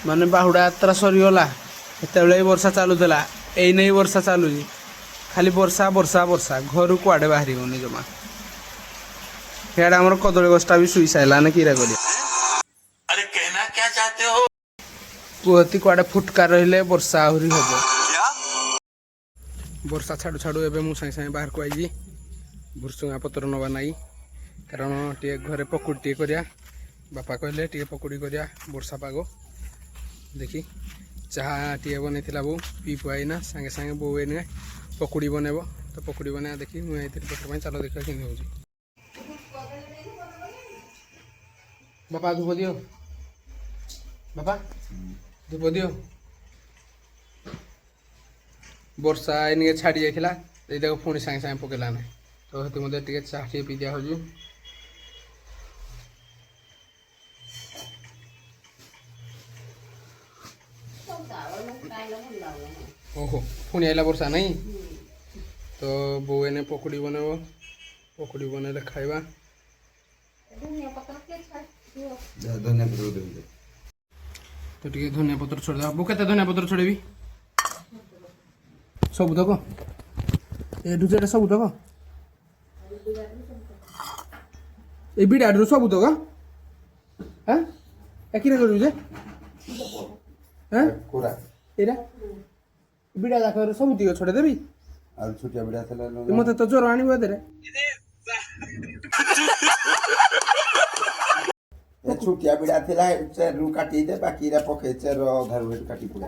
माने बाहुड़ा यात्रा सरीगला सेतबेले वर्षा चलुला एने वर्षा चलुची खाली वर्षा वर्षा वर्षा घर कुआडे बाहर होनी जमा हेड आमर कदली गछटा भी शुई सारा ना कीरा कर अरे कहना क्या चाहते हो कुहती कुआडे फुटका रहिले वर्षा आहरी हम वर्षा छाड़ू छाड़ू एवं मुझे सागे सागे बाहर को आई भुरसुंगा पतर नवा नाई कारण टे घरे पकुड़ी टे करिया बापा कहले टे पकुड़ी करिया वर्षा पाग देखी चाहा टे बन बो पी पुआईना सागे सागे बो एने पकुड़ी बनब तो पकुड़ी बना देखी मुझे पेपर चलो देखा कि हो बापा धूप दियो बापा धूप दियो वर्षा एने छाड़ी जाइला ये पुणी सागे सागे पकेला ना तो हेतु मत टे चाह टे पी दिया हो ओहो पुणी आइला वर्षा नहीं तो बो एने पकुड़ी बनब पकुड़ी बनले खाइबा तो टे धनिया पत्र छोड़ बो के धनिया पत्र छोड़ेबी सब तक ए ढुचेटा सब तक ए बिड़ाडू सब तक हाँ एक कर एरा बिड़ा जाक सब दिग छोड़े देवी छोटिया बिड़ा मत तो ज्वर आनी छोटिया बिड़ा थिला चेरु काटी दे बाकी रा पके चेर घर वेट काटी पुड़ा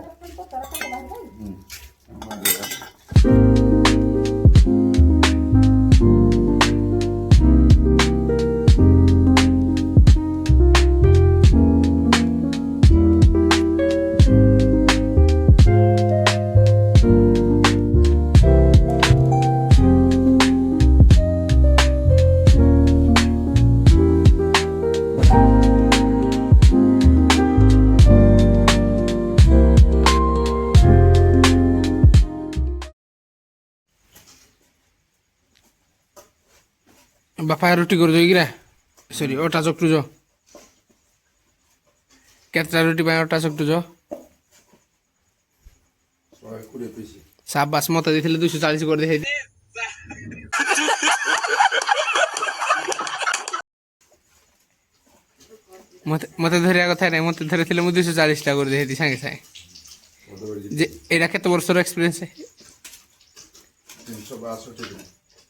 बापा रुटी कर गिरा सॉरी अटा चकटुज केतटा रुटी अटा चकटुज साबास मत देते 240 कर दे मत धरिया कथा ना मत धरी 240 टा कर दे सागे सागे एटा केत वर्षर एक्सपीरियंस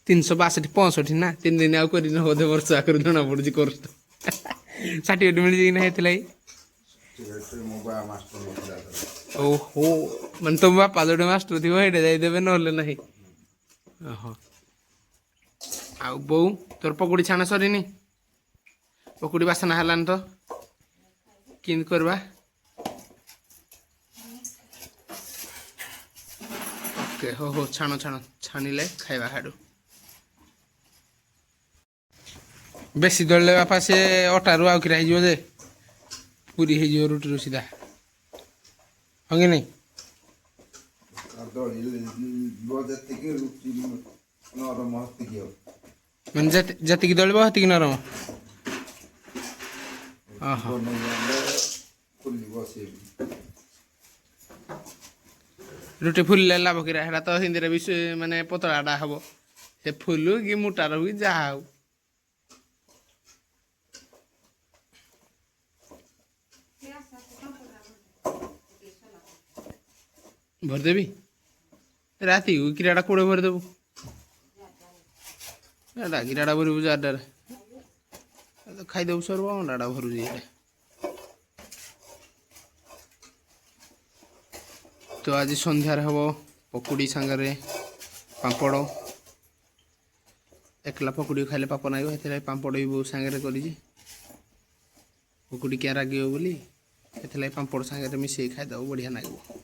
362 65 ना 3 दिन आउ कर बोधे वर्ष आकर जना पड़ी कर सर्टिफिकेट मिल जाए ओहो मैं तुम बापा जो मास्टर थी वो जादेवे ना ओहो आ बो तोर पकुड़ी छाण सरीनी पकुड़ी बासना है तो कि करवा ओके हो छाण छाण छाणिले खाइबा हाडू बेसी दौड़े बापा से अटारू आउ कि जे पूरी हो रुटी सीधा हाँ कि नहीं मैंने जी दौड़ हती नरम रुटी फुल लाभ कि तो हिंदी भी माने पतलाटा हम से फुलू कि मोटार हो जहाँ हो भरदेवी राति गिराटा कोड़े भरदेबू गिराटा भरबू जारडार खाईदेबू सर्व अंडाटा भरुची तो आज संध्यार हम पकुड़ी सांगे पापड़ एकला पकुड़ी खाइले पाप नागे पापड़ भी बहुत सांगे कर पकुड़ी क्या राग बोली पापड़ सांगे मिसे खाईदेव बढ़िया लगे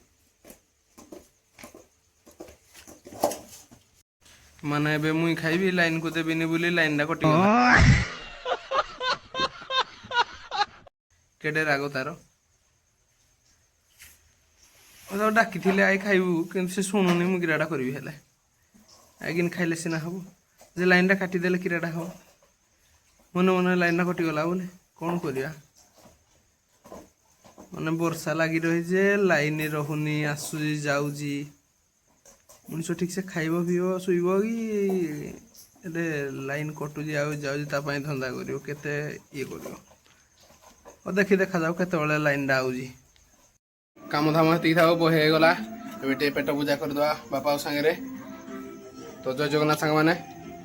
माने एबे मुई खाइबी लाइन को देबिनी बोली लाइन कटि केडे राग तार डाकी थे आई खाइबू कि से शुणुनी मुझे किराटा करी हेले आगिन खाइले सीना हम जे लाइन काटिदेले किराटा हम मन मन लाइन कटिगला बोले कौन करिया ମାନେ ବର୍ଷା ଲାଗି ରହିଛି, ଲାଇନ ରହୁନି, ଆସୁଛି ଯାଉଛି। ମଣିଷ ଠିକ ସେ ଖାଇବ ପିଇବ ଶୋଇବ କି ଏତେ ଲାଇନ କଟୁଛି ଆଉ ଯାଉଛି, ତା ପାଇଁ ଧନ୍ଦା କରିବ, କେତେ ଇଏ କରିବ। ଦେଖାଯାଉ କେତେବେଳେ ଲାଇନଟା ଆଉଛି। କାମ ଧାମ ହେତିକି ଥାଉ, ବହେ ହେଇଗଲା। ଏବେ ଟିକେ ପେଟ ପୂଜା କରିଦେବା ବାପା ସାଙ୍ଗରେ। ତ ଜୟ ଜଗନ୍ନାଥ ସାଙ୍ଗମାନେ,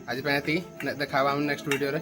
ଆଜି ପାଇଁ ଏତିକି। ଦେଖା ହେବା ଆମେ ନେକ୍ସଟ ଭିଡ଼ିଓରେ।